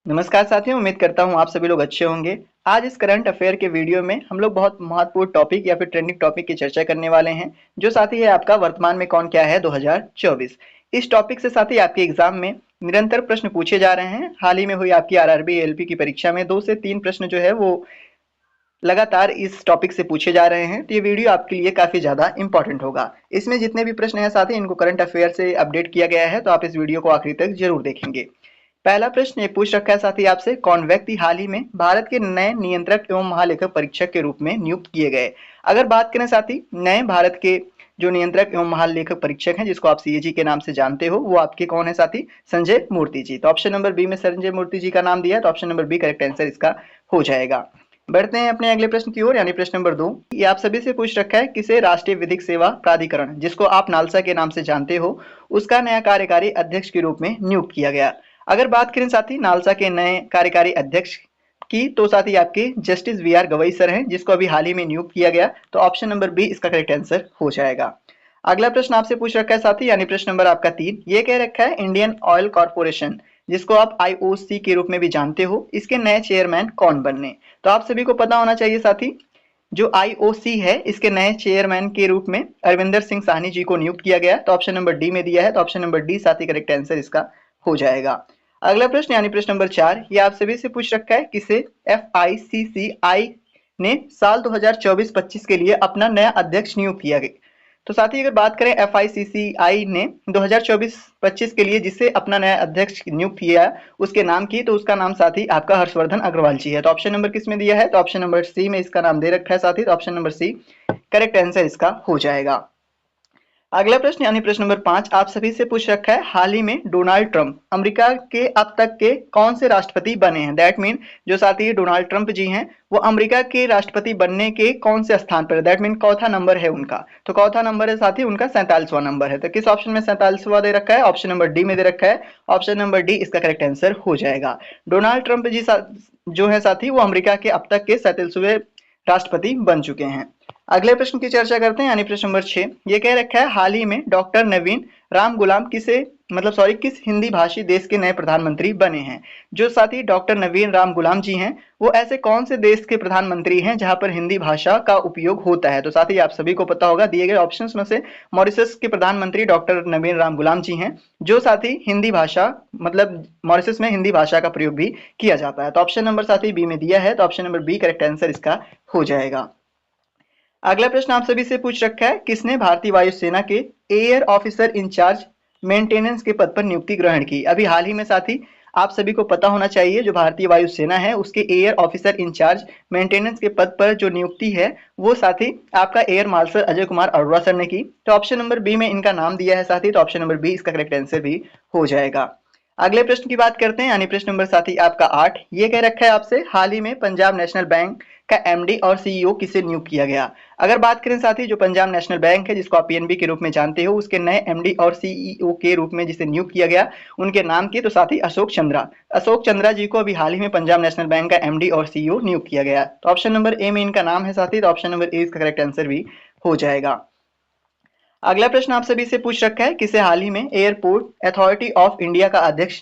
नमस्कार साथियों, उम्मीद करता हूँ आप सभी लोग अच्छे होंगे। आज इस करंट अफेयर के वीडियो में हम लोग बहुत महत्वपूर्ण टॉपिक या फिर ट्रेंडिंग टॉपिक की चर्चा करने वाले हैं, जो साथी है आपका वर्तमान में कौन क्या है 2024। इस टॉपिक से साथी आपके एग्जाम में निरंतर प्रश्न पूछे जा रहे हैं। हाल ही में हुई आपकी आरआरबी एएलपी की परीक्षा में 2 से 3 प्रश्न जो है वो लगातार इस टॉपिक से पूछे जा रहे हैं, तो ये वीडियो आपके लिए काफी ज्यादा इंपॉर्टेंट होगा। इसमें जितने भी प्रश्न हैं साथी इनको करंट अफेयर से अपडेट किया गया है, तो आप इस वीडियो को आखिरी तक जरूर देखेंगे। पहला प्रश्न ये पूछ रखा है साथी आपसे, कौन व्यक्ति हाल ही में भारत के नए नियंत्रक एवं महालेखक परीक्षक के रूप में नियुक्त किए गए। अगर बात करें साथी नए भारत के जो नियंत्रक एवं महालेखक परीक्षक हैं, जिसको आप सीएजी के नाम से जानते हो, वो आपके कौन है साथी? संजय मूर्ति जी। तो ऑप्शन नंबर बी में संजय मूर्ति जी का नाम दिया है, तो option number B correct answer इसका हो जाएगा। बढ़ते हैं अपने अगले प्रश्न की ओर, यानी प्रश्न नंबर 2। ये आप सभी से पूछ रखा है, किसे राष्ट्रीय विधिक सेवा प्राधिकरण, जिसको आप नालसा के नाम से जानते हो, उसका नया कार्यकारी अध्यक्ष के रूप में नियुक्त किया गया। अगर बात करें साथी नालसा के नए कार्यकारी अध्यक्ष की, तो साथी आपके जस्टिस वीआर गवई सर हैं, जिसको अभी हाल ही में नियुक्त किया गया। तो ऑप्शन नंबर बी इसका करेक्ट आंसर हो जाएगा। अगला प्रश्न आपसे पूछ रखा है साथी, यानी प्रश्न नंबर आपका 3। ये कह रखा है, इंडियन ऑयल कॉर्पोरेशन, जिसको आप आईओसी के रूप में भी जानते हो, इसके नए चेयरमैन कौन बनने। तो आप सभी को पता होना चाहिए साथी, जो आईओसी है इसके नए चेयरमैन के रूप में अरविंदर सिंह साहनी जी को नियुक्त किया गया। तो ऑप्शन नंबर डी में दिया है, तो ऑप्शन नंबर डी साथी करेक्ट आंसर इसका हो जाएगा। अगला प्रश्न यानी प्रश्न नंबर 4, ये आप सभी से पूछ रखा है, किसे एफआईसीसीआई ने साल 2024-25 के लिए अपना नया अध्यक्ष नियुक्त किया गया। तो साथ ही अगर बात करें एफआईसीसीआई ने 2024-25 के लिए जिसे अपना नया अध्यक्ष नियुक्त किया उसके नाम की, तो उसका नाम साथी आपका हर्षवर्धन अग्रवाल जी है। तो ऑप्शन नंबर किस में दिया है? तो ऑप्शन नंबर सी में इसका नाम दे रखा है साथी, तो option number C correct answer इसका हो जाएगा। अगला प्रश्न यानी प्रश्न नंबर 5 आप सभी से पूछ रखा है, हाल ही में डोनाल्ड ट्रंप अमेरिका के अब तक के कौन से राष्ट्रपति बने हैं। दैट मीन जो साथी डोनाल्ड ट्रंप जी हैं, वो अमेरिका के राष्ट्रपति बनने के कौन से स्थान पर है। दैट मीन चौथा नंबर है उनका। तो चौथा नंबर है साथी उनका 47वां नंबर है। तो किस ऑप्शन में 47वां दे रखा है? ऑप्शन नंबर डी में दे रखा है। ऑप्शन नंबर डी इसका करेक्ट आंसर हो जाएगा। डोनाल्ड ट्रंप जी जो है साथी वो अमेरिका के अब तक के 47वें राष्ट्रपति बन चुके हैं। अगले प्रश्न की चर्चा करते हैं, यानी प्रश्न नंबर 6। ये कह रखा है, हाल ही में डॉक्टर नवीन राम गुलाम किस हिंदी भाषी देश के नए प्रधानमंत्री बने हैं। जो साथी डॉक्टर नवीन राम गुलाम जी हैं, वो ऐसे कौन से देश के प्रधानमंत्री हैं जहां पर हिंदी भाषा का उपयोग होता है। तो साथी आप सभी को पता होगा, दिए गए ऑप्शंस में से मॉरिशस के प्रधानमंत्री डॉक्टर नवीन राम गुलाम जी हैं, जो साथी हिंदी भाषा मॉरिशस में हिंदी भाषा का प्रयोग भी किया जाता है। तो ऑप्शन नंबर साथी बी में दिया है, तो option number B correct answer इसका हो जाएगा। अगला प्रश्न आप सभी से पूछ रखा है, किसने भारतीय वायुसेना के एयर ऑफिसर इंचार्ज मेंटेनेंस के पद पर नियुक्ति ग्रहण की। अभी हाल ही में साथी आप सभी को पता होना चाहिए, जो भारतीय वायुसेना है उसके एयर ऑफिसर इंचार्ज मेंटेनेंस के पद पर जो नियुक्ति है, वो साथी आपका air marshal Ajay Kumar Arora sir ने की। तो ऑप्शन नंबर बी में इनका नाम दिया है साथी, तो ऑप्शन नंबर बी इसका करेक्ट आंसर भी हो जाएगा। अगले प्रश्न की बात करते हैं, यानी प्रश्न नंबर साथी आपका 8। ये कह रखा है आपसे, हाल ही में पंजाब नेशनल बैंक का एमडी और सीईओ किसे नियुक्त किया गया। अगर बात करें साथी जो पंजाब नेशनल बैंक है, जिसको आप पीएनबी के रूप में जानते हो, उसके नए एमडी और सीईओ के रूप में जिसे नियुक्त किया गया, उनके नाम की, तो साथी अशोक चंद्रा जी को अभी हाल ही में पंजाब नेशनल बैंक का एमडी और सीईओ नियुक्त किया गया। तो ऑप्शन नंबर ए में इनका नाम है साथी, तो ऑप्शन नंबर ए इसका करेक्ट आंसर भी हो जाएगा। अगला प्रश्न आप सभी से पूछ रखा है, किसे हाल ही में एयरपोर्ट अथॉरिटी ऑफ इंडिया का अध्यक्ष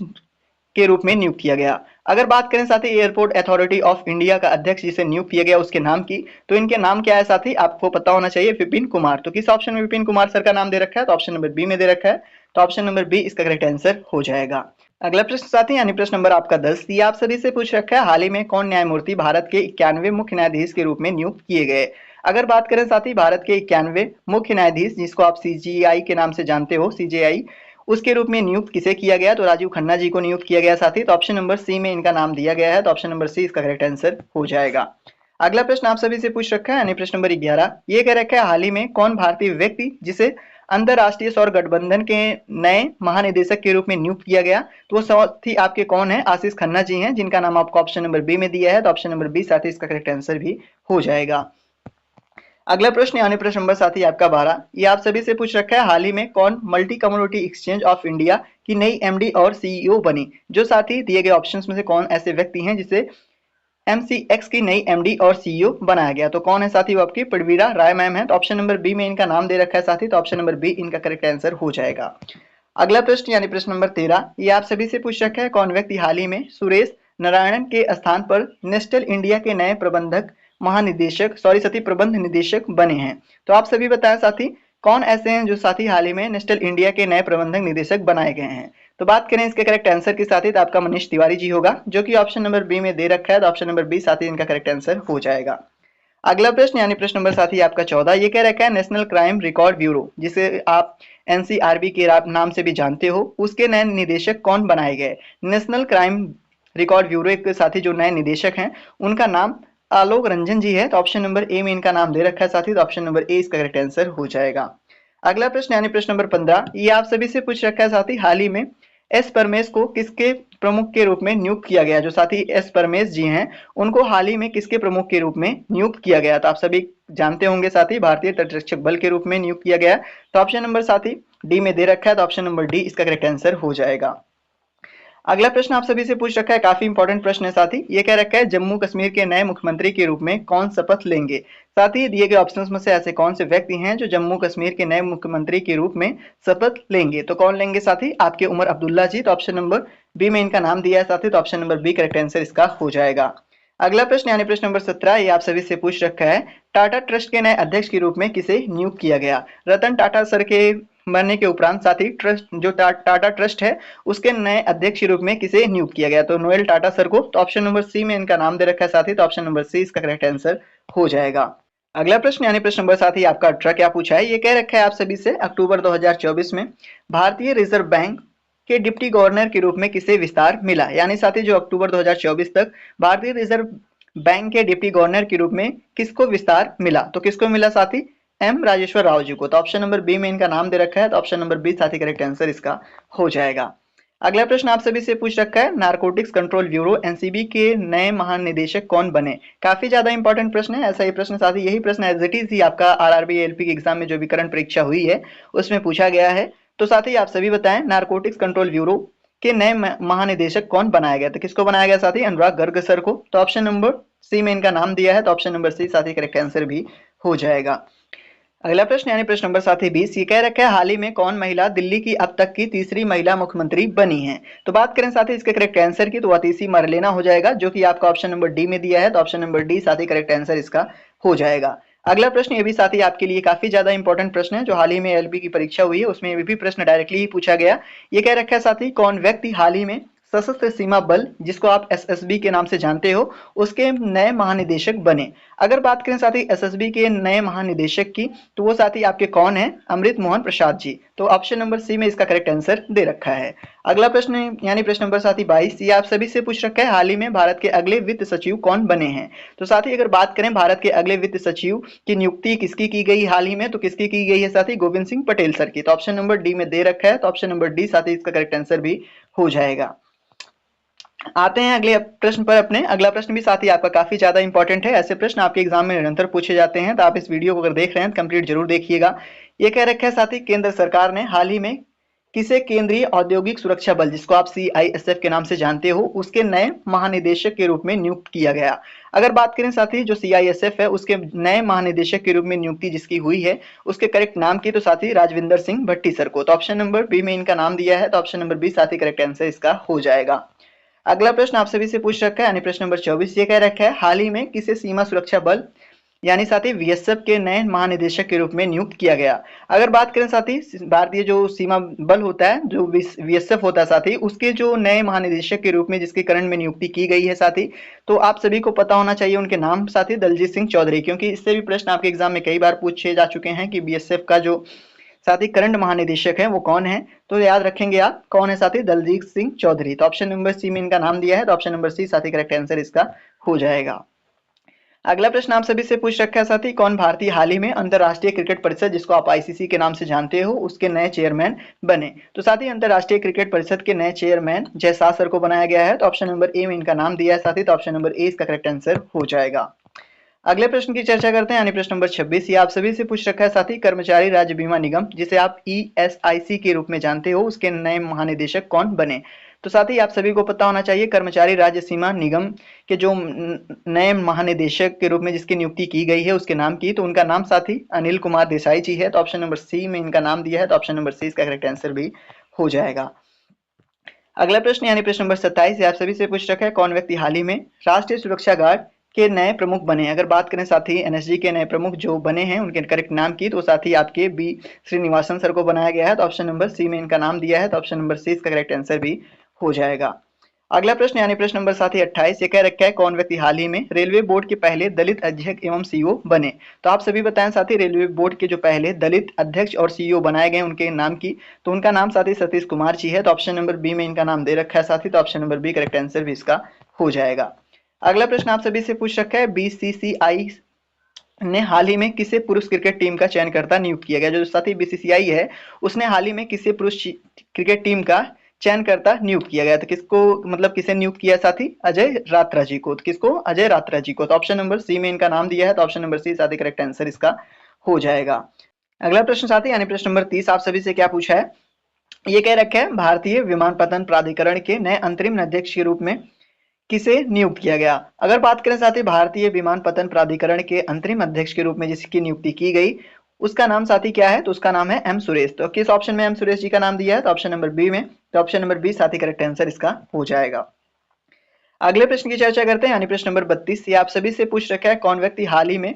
के रूप में नियुक्त किया गया। अगर बात करें साथी एयरपोर्ट अथॉरिटी ऑफ इंडिया का अध्यक्ष जिसे नियुक्त किया गया उसके नाम की, तो इनके नाम क्या है साथी आपको पता होना चाहिए, विपिन कुमार। तो किस ऑप्शन में विपिन कुमार सर का नाम दे रखा है? तो ऑप्शन नंबर बी में दे रखा है, तो ऑप्शन नंबर बी इसका करेक्ट आंसर हो जाएगा। अगला प्रश्न साथी यानी प्रश्न नंबर आपका 10। ये आप सभी से पूछ रखा है, हाल ही में कौन न्यायमूर्ति भारत के 91वें मुख्य न्यायाधीश के रूप में नियुक्त किए गए। अगर बात करें साथी भारत के 91वें मुख्य न्यायाधीश, जिसको आप सीजीआई के नाम से जानते हो, सीजेआई, उसके रूप में नियुक्त किसे किया गया, तो राजीव खन्ना जी को नियुक्त किया गया साथी। तो ऑप्शन नंबर सी में इनका नाम दिया गया है, तो ऑप्शन नंबर सी इसका करेक्ट आंसर हो जाएगा। अगला प्रश्न आप सभी से पूछ रखा है, यानी प्रश्न नंबर 11। ये कह रखा है, हाल ही में कौन भारतीय व्यक्ति जिसे अंतरराष्ट्रीय सौर गठबंधन के नए महानिदेशक के रूप में नियुक्त किया गया, तो वो साथी आपके कौन है? आशीष खन्ना जी हैं, जिनका नाम आपको ऑप्शन नंबर बी में दिया है, तो ऑप्शन नंबर बी साथी इसका करेक्ट आंसर भी हो जाएगा। अगला प्रश्न यानी प्रश्न नंबर साथी आपका 12। ये आप सभी से पूछ रखा है, हाल ही में कौन multi community exchange of India की नई एमडी और सीईओ बनी। जो साथी दिए गए ऑप्शंस में से कौन ऐसे व्यक्ति हैं जिसे एमसीएक्स की नई एमडी और सीईओ बनाया गया। तो कौन है साथी? वो आपकी पडवीरा राय मैम है। तो ऑप्शन नंबर बी में इनका नाम दे रखा है साथी, तो ऑप्शन नंबर बी इनका करेक्ट आंसर हो जाएगा। अगला प्रश्न यानी प्रश्न नंबर 13। ये आप सभी से पूछ रखा है, कौन व्यक्ति हाल ही में सुरेश नारायणन के स्थान पर नेस्टल इंडिया के नए प्रबंध निदेशक बने हैं। तो आप सभी बताएं साथी, कौन ऐसे हैं जो साथी हाल ही में नेस्टल इंडिया के नए प्रबंधक निदेशक बनाए गए हैं। तो बात करें इसके करेक्ट आंसर की साथी, तो आपका मनीष तिवारी जी होगा, जो कि ऑप्शन नंबर बी में दे रखा है। तो ऑप्शन नंबर बी साथी इनका करेक्ट आंसर हो जाएगा। अगला प्रश्न यानी प्रश्न नंबर साथी आपका 14, ये कह रखा है नेशनल क्राइम रिकॉर्ड ब्यूरो, जिसे आप एनसीआरबी के नाम से भी जानते हो, उसके नए निदेशक कौन बनाए गए। नेशनल क्राइम रिकॉर्ड ब्यूरो के साथी जो नए निदेशक हैं उनका नाम आलोक रंजन जी है। तो ऑप्शन नंबर ए में इनका नाम दे रखा है साथी, तो ऑप्शन नंबर ए इसका करेक्ट आंसर हो जाएगा। अगला प्रश्न यानी प्रश्न नंबर 15, ये आप सभी से पूछ रखा है साथी, हाल ही में एस परमेश को किसके प्रमुख के रूप में नियुक्त किया गया। जो साथी एस परमेश जी हैं उनको हाल ही में किसके प्रमुख के रूप में नियुक्त किया गया। तो आप सभी जानते होंगे साथी, भारतीय तटरक्षक बल के रूप में नियुक्त किया गया। तो ऑप्शन नंबर साथी डी में दे रखा है, तो ऑप्शन नंबर डी इसका करेक्ट आंसर हो जाएगा। अगला प्रश्न आप सभी से पूछ रखा है, काफी इंपॉर्टेंट प्रश्न है साथी, ये कह रखा है जम्मू कश्मीर के नए मुख्यमंत्री के रूप में कौन शपथ लेंगे। साथी दिए गए ऑप्शंस में से ऐसे कौन से व्यक्ति हैं जो जम्मू कश्मीर के नए मुख्यमंत्री के रूप में शपथ लेंगे। तो कौन लेंगे साथी, आपके उमर अब्दुल्ला जी। तो ऑप्शन नंबर बी में इनका नाम दिया है साथी, तो option number B correct answer इसका हो जाएगा। अगला प्रश्न यानी प्रश्न नंबर 17, ये आप सभी से पूछ रखा है, टाटा ट्रस्ट के नए अध्यक्ष के रूप में किसे नियुक्त किया गया। रतन टाटा सर के मरने के उपरांत साथी ट्रस्ट जो टाटा ट्रस्ट है उसके नए अध्यक्ष के रूप में किसे नियुक्त किया गया। तो नोएल टाटा सर को। तो ऑप्शन नंबर सी में इनका नाम दे रखा है साथी, तो ऑप्शन नंबर सी इसका करेक्ट आंसर हो जाएगा। अगला प्रश्न यानी प्रश्न नंबर साथी आपका 18 क्या पूछा है, ये कह रखा है आप सभी से, अक्टूबर 2024 में भारतीय रिजर्व बैंक के डिप्टी गवर्नर के रूप में किसे विस्तार मिला। यानी साथी जो अक्टूबर 2024 तक भारतीय रिजर्व बैंक के डिप्टी गवर्नर के रूप में किसको विस्तार मिला। तो किसको मिला साथी, एम राजेश्वर राव जी को। तो ऑप्शन नंबर बी में इनका नाम दे रखा है, तो ऑप्शन नंबर बी साथी करेक्ट आंसर इसका हो जाएगा। अगला प्रश्न आप सभी से पूछ रखा है, नारकोटिक्स कंट्रोल ब्यूरो एनसीबी के नए महानिदेशक कौन बने। काफी ज्यादा इंपॉर्टेंट प्रश्न है, ऐसा ही प्रश्न साथी, यही प्रश्न एज इट इज ही आपका आरआरबी एलपी के एग्जाम में जो भी करंट परीक्षा हुई है उसमें पूछा गया है। तो साथी आप सभी बताएं, नारकोटिक्स कंट्रोल ब्यूरो के नए महानिदेशक कौन बनाया गया। तो किसको बनाया गया साथी, अनुराग गर्ग सर को। तो ऑप्शन नंबर सी में इनका नाम दिया है, तो ऑप्शन नंबर सी साथी करेक्ट आंसर भी हो जाएगा। अगला प्रश्न यानी प्रश्न नंबर साथी 20, ये कह रखा है हाल ही में कौन महिला दिल्ली की अब तक की तीसरी महिला मुख्यमंत्री बनी है। तो बात करें साथी इसके करेक्ट आंसर की, तो अतिशी मरलेना हो जाएगा, जो कि आपका ऑप्शन नंबर डी में दिया है। तो ऑप्शन नंबर डी साथी करेक्ट आंसर इसका हो जाएगा। अगला प्रश्न ये भी साथी आपके लिए काफी ज्यादा इंपॉर्टेंट प्रश्न है, जो हाल ही में एलबी की परीक्षा हुई है उसमें ये भी प्रश्न डायरेक्टली ही पूछा गया। ये कह रखा है साथी, कौन व्यक्ति हाल ही में सशस्त्र सीमा बल, जिसको आप एसएसबी के नाम से जानते हो, उसके नए महानिदेशक बने। अगर बात करें साथी एसएसबी के नए महानिदेशक की, तो वो साथी आपके कौन है, अमृत मोहन प्रसाद जी। तो ऑप्शन नंबर सी में इसका करेक्ट आंसर दे रखा है। अगला प्रश्न यानी प्रश्न नंबर साथी 22, ये आप सभी से पूछ रखा है, हाल ही में भारत के अगले वित्त सचिव कौन बने हैं। तो साथी अगर बात करें भारत के अगले वित्त सचिव की नियुक्ति किसकी की गई हाल ही में, तो किसकी की गई है साथी, गोविंद सिंह पटेल सर की। तो ऑप्शन नंबर डी में दे रखा है, तो ऑप्शन नंबर डी साथी इसका करेक्ट आंसर भी हो जाएगा। आते हैं अगले प्रश्न पर अपने। अगला प्रश्न भी साथी आपका काफी ज्यादा इंपॉर्टेंट है, ऐसे प्रश्न आपके एग्जाम में निरंतर पूछे जाते हैं, तो आप इस वीडियो को अगर देख रहे हैं तो कंप्लीट जरूर देखिएगा। ये कह रखा है साथी, केंद्र सरकार ने हाल ही में किसे केंद्रीय औद्योगिक सुरक्षा बल, जिसको आप सीआईएसएफ के नाम से जानते हो, उसके नए महानिदेशक के रूप में नियुक्त किया गया। अगर बात करें साथी जो सीआईएसएफ है उसके नए महानिदेशक के रूप में नियुक्ति जिसकी हुई है उसके करेक्ट नाम की, तो साथी राजविंदर सिंह भट्टी सर को। तो ऑप्शन नंबर बी में इनका नाम दिया है, तो ऑप्शन नंबर बी साथी करेक्ट आंसर इसका हो जाएगा। अगला प्रश्न आप सभी से पूछ रखा है यानी प्रश्न नंबर 24, ये कह रखा है हाल ही में किसे सीमा सुरक्षा बल यानी साथी बीएसएफ के नए महानिदेशक के रूप में नियुक्त किया गया। अगर बात करें साथी भारतीय जो सीमा बल होता है, जो बीएसएफ होता है साथी, उसके जो नए महानिदेशक के रूप में जिसकी करंट में नियुक्ति की गई है साथी, तो आप सभी को पता होना चाहिए उनके नाम साथी, दलजीत सिंह चौधरी, क्योंकि इससे भी प्रश्न आपके एग्जाम में कई बार पूछे जा चुके हैं कि बीएसएफ का जो साथी करंट महानिदेशक है वो कौन है। तो याद रखेंगे आप, कौन है साथी, दलजीत सिंह चौधरी। तो ऑप्शन नंबर सी में इनका नाम दिया है, तो ऑप्शन नंबर सी साथी करेक्ट आंसर इसका हो जाएगा। अगला प्रश्न आप सभी से पूछ रखा है साथी, कौन भारतीय हाल ही में अंतरराष्ट्रीय क्रिकेट परिषद, जिसको आप आईसीसी के नाम से जानते हो, उसके नए चेयरमैन बने। तो साथी अंतरराष्ट्रीय क्रिकेट परिषद के नए चेयरमैन जयशाह सर को बनाया गया है, तो ऑप्शन नंबर ए में इनका नाम दिया है साथी, तो ऑप्शन नंबर ए इसका करेक्ट आंसर हो जाएगा। अगले प्रश्न की चर्चा करते हैं यानी प्रश्न नंबर 26, ये आप सभी से पूछ रखा है साथी, कर्मचारी राज्य बीमा निगम, जिसे आप ईएसआईसी के रूप में जानते हो, उसके नए महानिदेशक कौन बने। तो साथी आप सभी को पता होना चाहिए कर्मचारी राज्य सीमा निगम के जो नए महानिदेशक के रूप में जिसकी नियुक्ति की गई है उसके नाम की, तो उनका नाम साथी अनिल कुमार देसाई जी है। तो ऑप्शन नंबर सी में इनका नाम दिया है, तो ऑप्शन नंबर सी इसका करेक्ट आंसर भी हो जाएगा। अगला प्रश्न यानी प्रश्न नंबर 27 आप सभी से पूछ रखा है, कौन व्यक्ति हाल ही में राष्ट्रीय सुरक्षा गार्ड के नए प्रमुख बने? अगर बात करें साथी एनएसजी के नए प्रमुख जो बने हैं उनके करेक्ट नाम की, तो साथी आपके बी श्रीनिवासन सर को बनाया गया है, तो ऑप्शन नंबर सी में इनका नाम दिया है, तो ऑप्शन नंबर सी इसका करेक्ट आंसर भी हो जाएगा। अगला प्रश्न यानी प्रश्न नंबर साथी 28 ये कह रखा है, कौन व्यक्ति हाल ही में रेलवे बोर्ड के पहले दलित अध्यक्ष एवं सीईओ बने? तो आप सभी बताएं साथी, रेलवे बोर्ड के जो पहले दलित अध्यक्ष और सीईओ बनाए गए उनके नाम की, तो उनका नाम साथी सतीश कुमार जी है, तो ऑप्शन नंबर बी में इनका नाम दे रखा है साथी, तो option number B correct answer भी इसका हो जाएगा। अगला प्रश्न आप सभी से पूछ रखा है, बीसीसीआई ने हाल ही में किसे पुरुष क्रिकेट टीम का चयनकर्ता नियुक्त किया गया? जो साथी बीसीसीआई है उसने हाल ही में किसे पुरुष क्रिकेट टीम का चयनकर्ता नियुक्त किया गया? तो किसको, मतलब किसे नियुक्त किया साथी? अजय रात्रा जी को। तो किसको? अजय रात्रा जी को। तो ऑप्शन नंबर सी में इनका नाम दिया है, तो ऑप्शन नंबर सी साथी करेक्ट आंसर इसका हो जाएगा। अगला प्रश्न साथी यानी प्रश्न नंबर 30 आप सभी से क्या पूछा है, ये कह रखा है, भारतीय विमानपत्तन प्राधिकरण के नए अंतरिम अध्यक्ष के रूप में किसे नियुक्त किया गया? अगर बात करें साथी भारतीय विमानपत्तन प्राधिकरण के अंतरिम अध्यक्ष के रूप में जिसकी नियुक्ति की गई उसका नाम साथी क्या है? तो उसका नाम है एम सुरेश। तो किस ऑप्शन में एम सुरेश जी का नाम दिया है? तो ऑप्शन नंबर बी में। तो ऑप्शन नंबर बी साथी करेक्ट आंसर इसका हो जाएगा। अगले प्रश्न की चर्चा करते हैं यानी प्रश्न नंबर 32 ये आप सभी से पूछ रखा है, कौन व्यक्ति हाल ही में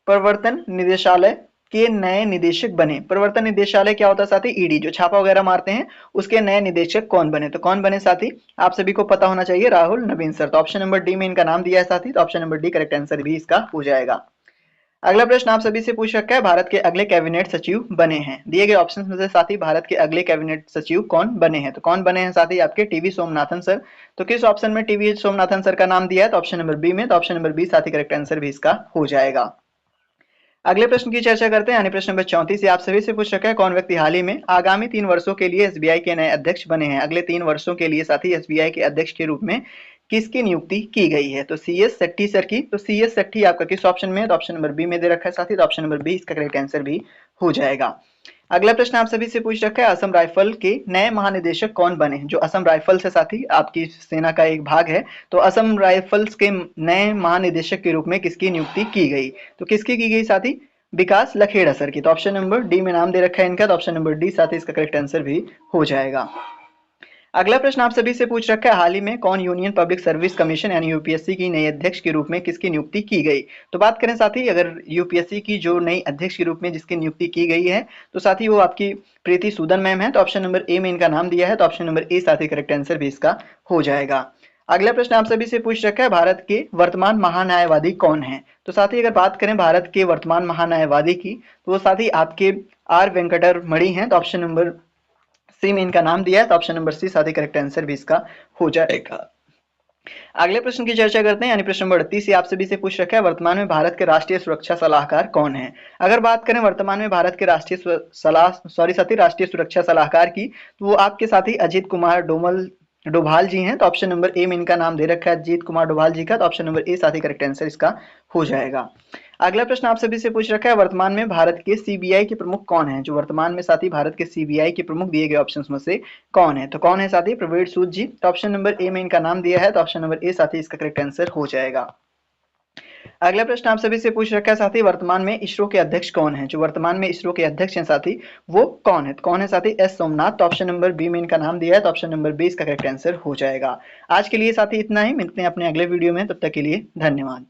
प्रवर्तन निदेशालय के नए निदेशक बने? प्रवर्तन निदेशालय क्या होता है साथी? ईडी जो छापा वगैरह मारते हैं उसके नए निदेशक कौन बने? तो कौन बने साथी? आप सभी को पता होना चाहिए, राहुल नवीन सर। तो ऑप्शन नंबर डी में इनका नाम दिया है साथी, तो option number D correct answer भी इसका हो जाएगा। अगला प्रश्न आप सभी से पूछ रखा है, भारत के अगले कैबिनेट सचिव बने हैं? दिए गए ऑप्शन में से साथी भारत के अगले कैबिनेट सचिव कौन बने हैं? तो कौन बने हैं साथी? आपके टीवी सोमनाथन सर। तो किस ऑप्शन में टीवी सोमनाथन सर का नाम दिया है? तो ऑप्शन नंबर बी में। तो ऑप्शन नंबर बी साथी करेक्ट आंसर भी इसका हो जाएगा। अगले प्रश्न की चर्चा करते हैं यानी प्रश्न नंबर 34 से आप सभी से पूछ रखा है, कौन व्यक्ति हाल ही में आगामी 3 वर्षों के लिए एसबीआई के नए अध्यक्ष बने हैं? अगले 3 वर्षों के लिए साथी एसबीआई के अध्यक्ष के रूप में किसकी नियुक्ति की गई है? तो सी एस सेट्टी सर की। तो सी एस सेट्टी आपका किस ऑप्शन में है? तो ऑप्शन नंबर बी में दे रखा है साथी, तो ऑप्शन नंबर बी इसका करेक्ट आंसर भी हो जाएगा। अगला प्रश्न आप सभी से पूछ रखा है, असम राइफल के नए महानिदेशक कौन बने? जो असम राइफल से साथी आपकी सेना का एक भाग है, तो असम राइफल्स के नए महानिदेशक के रूप में किसकी नियुक्ति की गई? तो किसकी की गई साथी? विकास लखेड़ा सर की। तो ऑप्शन नंबर डी में नाम दे रखा है इनका, तो ऑप्शन नंबर डी साथ ही इसका करेक्ट आंसर भी हो जाएगा। अगला प्रश्न आप सभी से पूछ रखा है, हाल ही में कौन यूनियन पब्लिक सर्विस कमीशन यानी यूपीएससी की नई अध्यक्ष के रूप में किसकी नियुक्ति की गई? तो बात करें साथी अगर यूपीएससी की जो नई अध्यक्ष के रूप में जिसकी नियुक्ति की गई है तो साथी वो आपकी प्रीति सूदन मैम है, तो ऑप्शन नंबर ए में इनका नाम दिया है, तो ऑप्शन नंबर ए साथी करेक्ट आंसर भी इसका हो जाएगा। अगला प्रश्न आप सभी से पूछ रखा है, भारत के वर्तमान महान्यायवादी कौन है? तो साथी अगर बात करें भारत के वर्तमान महान्यायवादी की तो वो साथी आपके आर वेंकटरमणि हैं, तो ऑप्शन नंबर सी में इनका नाम दिया है, तो ऑप्शन नंबर सी साथी करेक्ट आंसर भी इसका हो जाएगा। अगले प्रश्न की चर्चा करते हैं यानी प्रश्न नंबर 38 आप सभी से पूछ रखा है, वर्तमान में भारत के राष्ट्रीय सुरक्षा सलाहकार कौन है? अगर बात करें वर्तमान में भारत के राष्ट्रीय सुरक्षा सलाहकार की तो वो आपके साथी अजीत कुमार डोभाल जी हैं, तो ऑप्शन नंबर ए में इनका नाम दे रखा है अजीत कुमार डोभाल जी का, तो ऑप्शन नंबर ए साथी करेक्ट आंसर इसका हो जाएगा। अगला प्रश्न आप सभी से पूछ रखा है, वर्तमान में भारत के सीबीआई के प्रमुख कौन हैं? जो वर्तमान में साथी भारत के सीबीआई के प्रमुख दिए गए ऑप्शंस में से कौन है? तो कौन है साथी? प्रवीण सूद जी। तो ऑप्शन नंबर ए में इनका नाम दिया है, तो ऑप्शन नंबर ए साथी इसका करेक्ट आंसर हो जाएगा। अगला प्रश्न आप सभी से पूछ रखा है साथी, वर्तमान में इसरो के अध्यक्ष कौन है? जो वर्तमान में इसरो के अध्यक्ष हैं साथी वो कौन है? तो कौन है साथी? एस सोमनाथ। तो ऑप्शन नंबर बी में इनका नाम दिया है, तो ऑप्शन नंबर बी इसका करेक्ट आंसर हो जाएगा। आज के लिए साथी इतना ही, मिलते हैं अपने अगले वीडियो में, तब तक के लिए धन्यवाद।